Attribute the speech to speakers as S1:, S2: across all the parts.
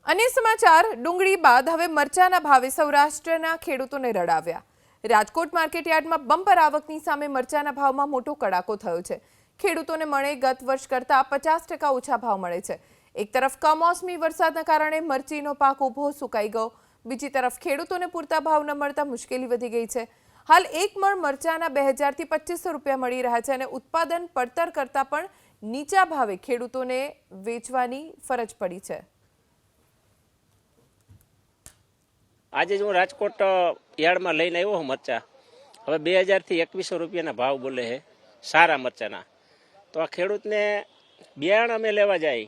S1: અને સમાચાર ડુંગળી બાદ હવે મરચાના ભાવે સૌરાષ્ટ્રના ખેડૂતોને રડાવ્યા। રાજકોટ માર્કેટયાર્ડમાં બમ્પર આવકની સામે મરચાના ભાવમાં મોટો કડાકો થયો છે। ખેડૂતોને મળે ગત વર્ષ કરતાં 50% ઓછા ભાવ મળે છે। એક તરફ કમોસમી વરસાદના કારણે મરચીનો પાક ઊભો સુકાઈ ગયો, બીજી તરફ ખેડૂતોને પૂરતા ભાવ ન મળતા મુશ્કેલી વધી ગઈ છે। હાલ એક મણ મરચાના 2000 થી 2500 રૂપિયા મળી રહ્યા છે અને ઉત્પાદન પડતર કરતાં પણ નીચા ભાવે ખેડૂતોને વેચવાની ફરજ પડી છે।
S2: आज हूँ राजकोट यार्ड में लईने आव्यो हूँ मरचा। हवे 2000 થી 2100 रुपया भाव बोले है सारा मरचाना। तो आ खेडूत ने बियाण अमे लेवा जाए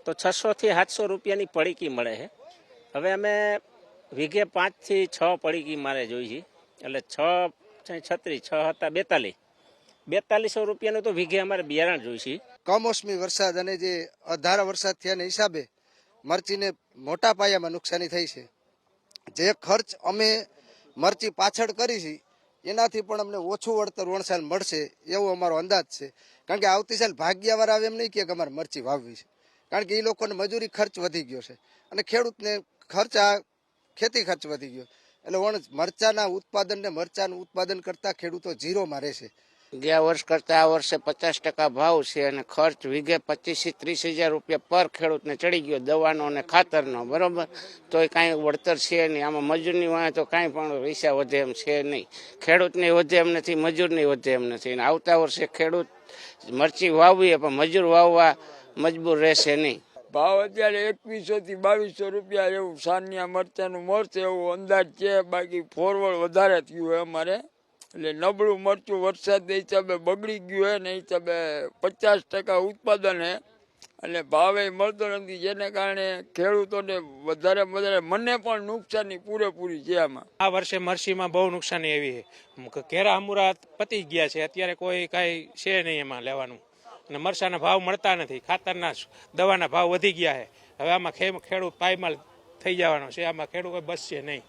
S2: तो 600 થી 700 रुपया पड़ीकी मळे है। हवे अमे वीघे 5 થી 6 पड़ीकी मारे जोईए एटले 6 36 6 હતા 4200 रुपया तो वीघे अमारे बियारण जोईए।
S3: कमोसमी वरसाद अने जे अधारा वरसाद थयाने हिसाबे मरचीने मोटा पायामां नुकसानी थई छे। जे खर्च अमे मरची पाछळ करी छे एनाथी पण अमने ओछું વળતર વણસાલ મળશે એવો અમારો અંદાજ છે। કારણ કે આવતી સાલ ભાગ્યવાર આવે એમ નહીં કે અમારે મરચી વાવવી છે, કારણ કે એ લોકોને મજૂરી ખર્ચ વધી ગયો છે અને ખેડૂતને ખર્ચ આ ખેતી ખર્ચ વધી ગયો એટલે મરચાના ઉત્પાદન કરતા ખેડૂતો ઝીરોમાં રહેશે।
S4: ગયા વર્ષ કરતા આ વર્ષે 50% ભાવ છે અને ખર્ચ વીઘે 25 થી 30 હજાર રૂપિયા પર ખેડૂતને ચડી ગયો, દવાનો અને ખાતરનો, બરોબર। તો એ કાંઈ વળતર છે નહીં, આમાં મજૂરની વાંહે તો કાંઈ પણ પૈસા વધે એમ છે નહીં, ખેડૂતને વધે એમ નથી, મજૂરની વધે એમ નથી। અને આવતા વર્ષે ખેડૂત મરચી વાવવી પણ મજૂર વાવવા મજબૂર રહેશે નહીં।
S5: ભાવ અત્યારે 2100 થી 2200 રૂપિયા એવું સાનિયા મરચાનું મળશે એવો અંદાજ છે। બાકી ફોરવર્ડ વધારે થયું હોય અમારે, એટલે નબળું મરચું વરસાદના હિસાબે બગડી ગયું હોય ને હિસાબે 50% ઉત્પાદન છે અને ભાવે મળતો નથી, જેને કારણે ખેડૂતોને વધારે મને પણ નુકસાની પૂરેપૂરી છે આમાં।
S6: આ વર્ષે મરચીમાં બહુ નુકસાની આવી છે। ઘેરા અમુરા પતી ગયા છે, અત્યારે કોઈ કાંઈ છે નહીં એમાં લેવાનું અને મરચાના ભાવ મળતા નથી, ખાતરના દવાના ભાવ વધી ગયા છે। હવે આમાં ખેડૂત પાયમાલ થઈ જવાનો છે, આમાં ખેડૂત બચશે નહીં।